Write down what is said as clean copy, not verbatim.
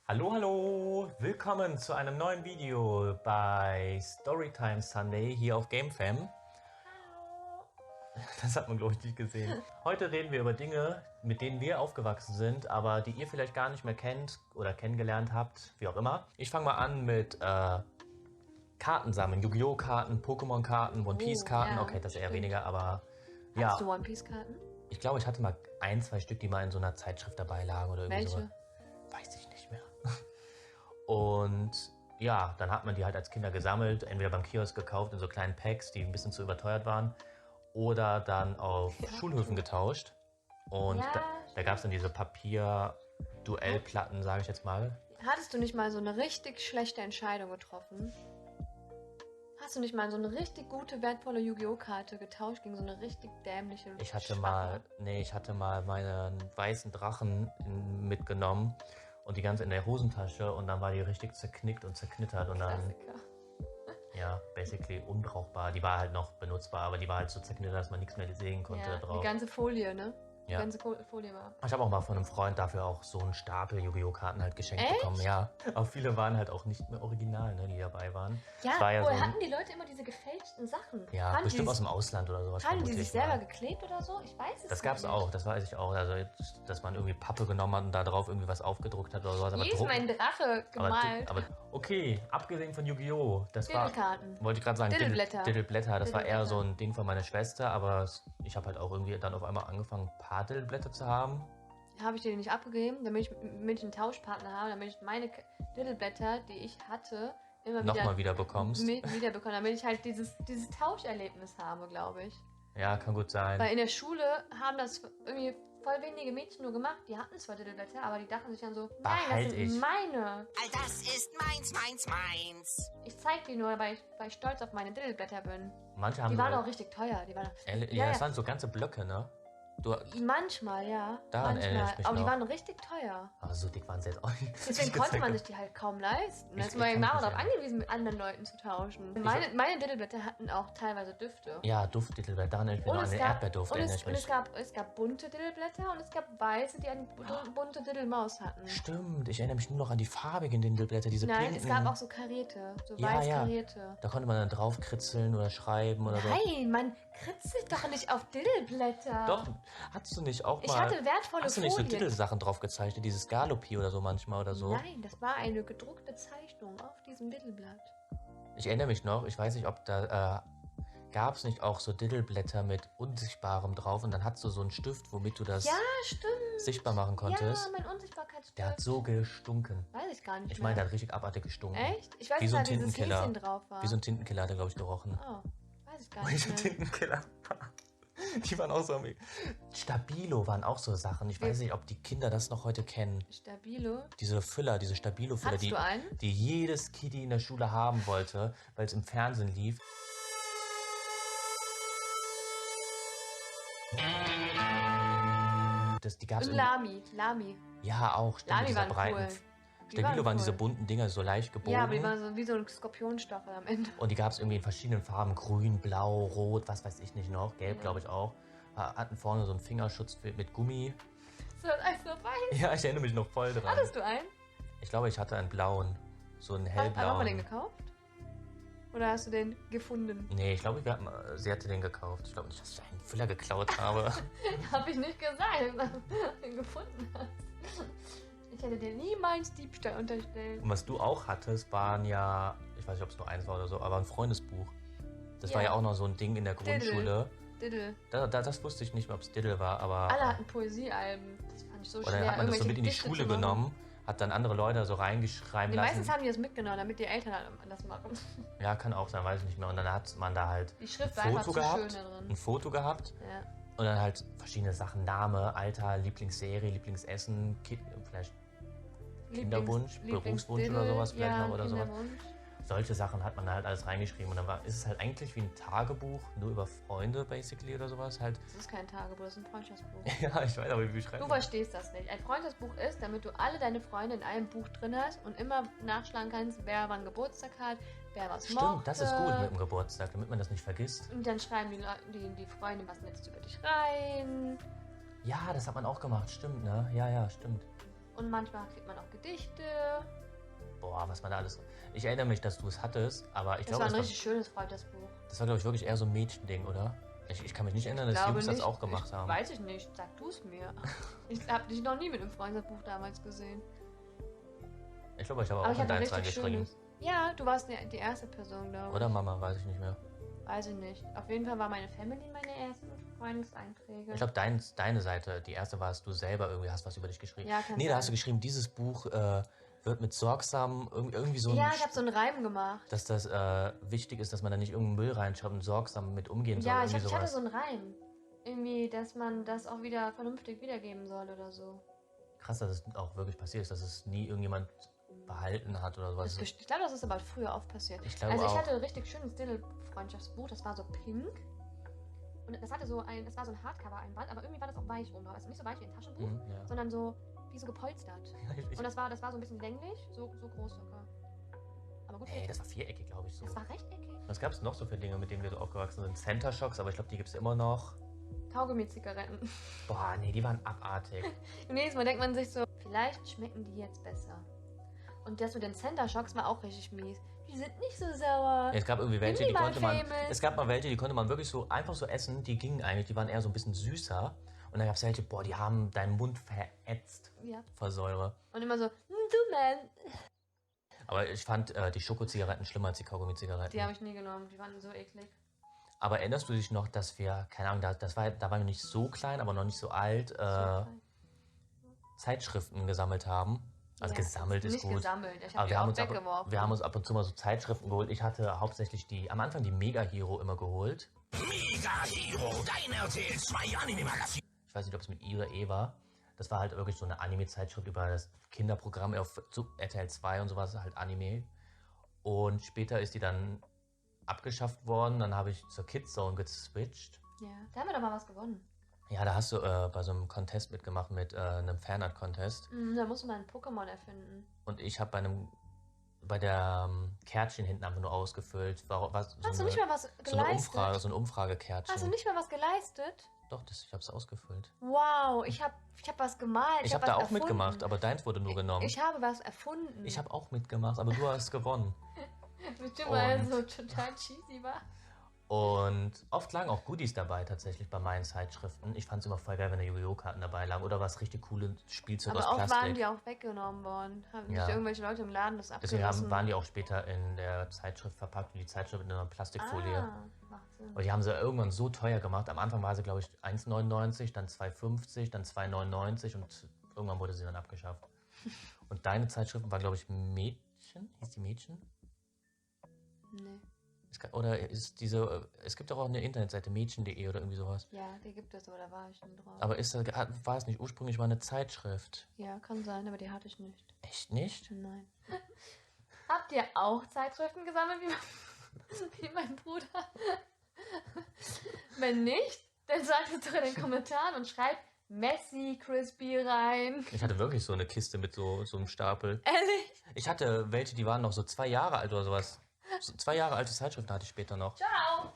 Hallo, hallo! Willkommen zu einem neuen Video bei Storytime Sunday hier auf GameFam. Das hat man, glaube ich, nicht gesehen. Heute reden wir über Dinge, mit denen wir aufgewachsen sind, aber die ihr vielleicht gar nicht mehr kennt oder kennengelernt habt, wie auch immer. Ich fange mal an mit Karten sammeln. Yu-Gi-Oh! Karten, Pokémon-Karten, One Piece-Karten. ja, Okay, das eher stimmt. weniger, aber ja. Hast du One Piece Karten? Ich glaube, ich hatte mal 1, 2 Stück, die mal in so einer Zeitschrift dabei lagen oder irgendwie Welche? so. Weiß ich nicht mehr. Und ja, dann hat man die halt als Kinder gesammelt, entweder beim Kiosk gekauft in so kleinen Packs, die ein bisschen zu überteuert waren, oder dann auf Schulhöfen getauscht. Und Ja, da gab es dann diese Papier-Duellplatten, sage ich jetzt mal. Hattest du nicht mal so eine richtig schlechte Entscheidung getroffen? Hast du nicht mal so eine richtig gute, wertvolle Yu-Gi-Oh! Karte getauscht gegen so eine richtig dämliche Ich hatte schwache? mal meinen weißen Drachen mitgenommen und die ganze in der Hosentasche und dann war die richtig zerknickt und zerknittert und dann, Klassiker. ja, basically unbrauchbar. Die war halt noch benutzbar, aber die war halt so zerknittert, dass man nichts mehr sehen konnte Ja, drauf. die ganze Folie, ne? Die Ja. ganze Folie war. Ich habe auch mal von einem Freund dafür auch so einen Stapel Yu-Gi-Oh! Karten halt geschenkt Echt? bekommen. Ja, aber viele waren halt auch nicht mehr original, ne, die dabei waren. Ja, Es war ja so woher ein, hatten die Leute immer diese gefälschten Sachen? ja, Haben bestimmt die, aus dem Ausland oder sowas. haben die vermute sich ich mal. selber geklebt oder so? Ich weiß es Das gab's nicht. auch, das weiß ich auch. Also, dass man irgendwie Pappe genommen hat und da drauf irgendwie was aufgedruckt hat oder sowas. Aber Hier ist mein Drache gemalt. aber okay, abgesehen von Yu-Gi-Oh! Das war, Diddlekarten. wollte ich gerade sagen, Diddleblätter. Diddleblätter. Das war eher Diddleblätter. so ein Ding von meiner Schwester, aber ich habe halt auch irgendwie dann auf einmal angefangen, ein paar Diddleblätter zu haben. Habe ich den nicht abgegeben, damit ich einen Tauschpartner habe, damit ich meine Diddleblätter, die ich hatte, immer Nochmal wieder bekommst. wiederbekomme, damit ich halt dieses Tauscherlebnis habe, glaube ich. Ja, kann gut sein. Weil in der Schule haben das irgendwie voll wenige Mädchen nur gemacht. Die hatten zwar Diddleblätter, aber die dachten sich dann so, nein, das Behalt sind ich. meine. All das ist meins, meins, meins. Ich zeig die nur, weil ich stolz auf meine Diddleblätter bin. Manche haben Die waren so, auch richtig teuer. Die waren ja, das waren so ganze Blöcke, ne? manchmal, ja. Daran erinnere ich Manchmal. mich Aber die noch. waren richtig teuer. Aber so dick waren sie jetzt auch nicht. Deswegen konnte man sich die halt kaum leisten. Ich- Jetzt war ich ich kann war mich darauf erinnern. angewiesen, mit anderen Leuten zu tauschen. Meine Diddleblätter hatten auch teilweise Düfte. Ja, Duftdiddleblätter, daran erinnere ich mich noch an den Erdbeerduft, erinnere ich mich. Es gab bunte Diddleblätter und es gab weiße, die eine bunte Diddlemaus hatten. Stimmt, ich erinnere mich nur noch an die farbigen Diddleblätter, diese Nein, pinken. es gab auch so karierte, so Ja, weiß ja. karierte. Da konnte man dann drauf kritzeln oder schreiben oder so. Nein, man kritzelt doch nicht auf Diddleblätter. Doch, hattest du nicht auch mal... Ich hatte wertvolle Hast du nicht so Folien. Diddle-Sachen drauf gezeichnet, dieses Galopi oder so manchmal oder so? Nein, das war eine gedruckte Zeichnung auf diesem Diddleblatt. Ich erinnere mich noch, ich weiß nicht, ob da... gab es nicht auch so Diddleblätter mit Unsichtbarem drauf und dann hattest du so einen Stift, womit du das Ja, stimmt. sichtbar machen konntest? Ja, mein Unsichtbarkeitsstift. Der hat so gestunken. Weiß ich gar nicht Ich mehr. meine, der hat richtig abartig gestunken. Echt? Ich weiß Wie nicht, so ein dass dieses Tintenkiller. Häschen drauf war. Wie so ein Tintenkiller hat er, glaube ich, gerochen. Oh, weiß ich gar Wie nicht so ein mehr. Tintenkiller. Die waren auch so... Stabilo waren auch so Sachen. Ich weiß nicht, ob die Kinder das noch heute kennen. Stabilo. Diese Füller, diese Stabilo-Füller, Hattest du einen? die jedes Kitty in der Schule haben wollte, weil es im Fernsehen lief. Die gab's Und im, Lami. ja, auch, stimmt, Lami dieser waren breiten. cool. Die Stabilo waren cool. diese bunten Dinger, so leicht gebogen. Ja, aber die waren so wie so ein Skorpionstachel am Ende. Und die gab es irgendwie in verschiedenen Farben. Grün, blau, rot, was weiß ich nicht noch. Gelb, glaube ich auch. Hatten vorne so einen Fingerschutz mit Gummi. So eins so weiß. Ja, ich erinnere mich noch voll dran. Hattest du einen? Ich glaube, ich hatte einen blauen. So einen Haben wir den hellblauen. gekauft? Oder hast du den gefunden? Nee, ich glaube, sie hatte den gekauft. Ich glaube nicht, dass ich einen Füller geklaut habe. Hab ich nicht gesagt, dass du den gefunden hast. Ich hätte dir niemals Diebstahl unterstellt. Und was du auch hattest, waren ja, ich weiß nicht, ob es nur eins war oder so, aber ein Freundesbuch. Das war Ja. ja auch noch so ein Ding in der Grundschule. Diddle. Das wusste ich nicht mehr, ob es Diddle war, aber... Alle hatten Poesiealben. Das fand ich so Oder schwer. dann hat man das so irgendwelche mit in die Gedichte Schule zu machen. genommen, hat dann andere Leute so reingeschreiben Nee, lassen. meistens haben die das mitgenommen, damit die Eltern halt das machen. Ja, kann auch sein, weiß ich nicht mehr. Und dann hat man da halt Die Schrift war ein einfach Foto zu schön gehabt, da drin. ein Foto gehabt Ja. und dann halt verschiedene Sachen, Name, Alter, Lieblingsserie, Lieblingsessen, vielleicht Kinderwunsch, Berufswunsch oder sowas vielleicht ja, noch oder sowas. Kinderwunsch. Solche Sachen hat man halt alles reingeschrieben und dann ist es halt eigentlich wie ein Tagebuch, nur über Freunde basically oder sowas halt. Das ist kein Tagebuch, das ist ein Freundschaftsbuch. Ja, ich weiß, aber wie schreibt Du man? verstehst das nicht. Ein Freundschaftsbuch ist, damit du alle deine Freunde in einem Buch drin hast und immer nachschlagen kannst, wer wann Geburtstag hat, wer was mochte. Stimmt, das ist gut mit dem Geburtstag, damit man das nicht vergisst. Und dann schreiben die Freunde was Nettes über dich rein. Ja, das hat man auch gemacht, stimmt, ne? Ja, stimmt. Und manchmal kriegt man auch Gedichte. Boah, was man da alles... Ich erinnere mich, dass du es hattest, aber ich Das glaube, war ein richtig schönes Freundschaftsbuch. das war, glaube ich, wirklich eher so ein Mädchending, oder? Ich kann mich nicht erinnern, dass Jungs das auch gemacht haben. Weiß ich nicht, sag du es mir. Ich habe dich noch nie mit einem Freundschaftsbuch damals gesehen. Ich glaube, ich habe Aber auch ich in hatte ein deins richtig reingeschrieben. schönes. Ja, du warst die erste Person, glaube ich. Oder Mama, weiß ich nicht mehr. Weiß ich nicht. Auf jeden Fall war meine Family meine ersten Freundeseinträge. Ich glaube, deine Seite, die erste war, dass du selber irgendwie hast was über dich geschrieben. Ja, kann Nee, sein. da hast du geschrieben, dieses Buch wird mit sorgsam irgendwie so ein... Ja, ich habe so einen Reim gemacht. Dass das wichtig ist, dass man da nicht irgendeinen Müll reinschreibt und sorgsam mit umgehen soll. Ja, ich irgendwie hatte sowas. so einen Reim. Irgendwie, dass man das auch wieder vernünftig wiedergeben soll oder so. Krass, dass es auch wirklich passiert ist, dass es nie irgendjemand behalten hat oder sowas. Ich glaube, das ist aber früher oft passiert. Ich glaube Also ich auch. hatte ein richtig schönes Diddle-Freundschaftsbuch, das war so pink. Und das hatte das war so ein Hardcover-Einband, aber irgendwie war das auch weich rum. Also nicht so weich wie ein Taschenbuch, Ja. sondern so wie so gepolstert. Ich, Und das war so ein bisschen länglich, so groß sogar. Aber gut, nee, das war viereckig, glaube ich so. das war rechteckig. Was gab es noch so für Dinge, mit denen wir so aufgewachsen sind? Center Shocks, aber ich glaube, die gibt es immer noch. Kaugummi-Zigaretten. Boah, nee, die waren abartig. Und jedes Mal denkt man sich so, vielleicht schmecken die jetzt besser. Und das mit den Center Shocks war auch richtig mies. Die sind nicht so sauer. Es gab irgendwie welche, die Minimal konnte man. famous. Es gab mal welche, die konnte man wirklich so einfach so essen. Die gingen eigentlich, die waren eher so ein bisschen süßer. Und dann gab es welche, boah, die haben deinen Mund verätzt Ja. vor Säure. Und immer so, du Mann. Aber ich fand die Schokozigaretten schlimmer als die Kaugummi-Zigaretten. Die habe ich nie genommen, die waren so eklig. Aber erinnerst du dich noch, dass wir, keine Ahnung, da waren wir nicht so klein, aber noch nicht so alt, Zeitschriften gesammelt haben? Also Ja, gesammelt ist nicht gut. gesammelt, ich Aber habe die auch weggeworfen. wir haben uns ab und zu mal so Zeitschriften geholt. Ich hatte hauptsächlich am Anfang die Mega Hero immer geholt. Mega Hero, dein RTL 2 Anime-Magazin. Ich weiß nicht, ob es mit I oder E war. Das war halt wirklich so eine Anime-Zeitschrift über das Kinderprogramm auf RTL 2 und sowas, halt Anime. Und später ist die dann abgeschafft worden. Dann habe ich zur Kids Zone geswitcht. Ja, da haben wir doch mal was gewonnen. Ja, da hast du bei so einem Contest mitgemacht mit einem Fanart-Contest. Da musst du mal ein Pokémon erfinden. Und ich habe bei der Kärtchen hinten einfach nur ausgefüllt. Hast du nicht mal was geleistet? So ein Umfragekärtchen. Hast du nicht mal was geleistet? Doch, ich habe es ausgefüllt. Wow, ich hab was gemalt. Ich habe was da auch erfunden. mitgemacht, aber deins wurde nur genommen. Ich habe was erfunden. Ich habe auch mitgemacht, aber du hast gewonnen. Bestimmt, weil Und- er so total cheesy war. Und oft lagen auch Goodies dabei tatsächlich bei meinen Zeitschriften. Ich fand es immer voll geil, wenn da Yu-Gi-Oh! Karten dabei lagen oder was richtig cooles Spielzeug Aber aus auch Plastik. waren die auch weggenommen worden. Haben Ja. nicht irgendwelche Leute im Laden das Deswegen abgerissen. waren die auch später in der Zeitschrift verpackt und die Zeitschrift in einer Plastikfolie. Macht Sinn. Und die haben sie irgendwann so teuer gemacht. Am Anfang war sie, glaube ich, 1,99, dann 2,50, dann 2,99 und irgendwann wurde sie dann abgeschafft. Und deine Zeitschrift war, glaube ich, Mädchen? Hieß die Mädchen? Nee. Oder ist diese, es gibt doch auch eine Internetseite, mädchen.de oder irgendwie sowas. Ja, die gibt es, aber da war ich nie drauf. Aber war es nicht ursprünglich mal eine Zeitschrift? Ja, kann sein, aber die hatte ich nicht. Echt nicht? Nein. Habt ihr auch Zeitschriften gesammelt wie mein Bruder? Wenn nicht, dann sagt es doch in den Kommentaren und schreibt Messi Crispy rein. Ich hatte wirklich so eine Kiste mit so einem Stapel. Ehrlich? Ich hatte welche, die waren noch so 2 Jahre alt oder sowas. So 2 Jahre alte Zeitschriften hatte ich später noch. Ciao.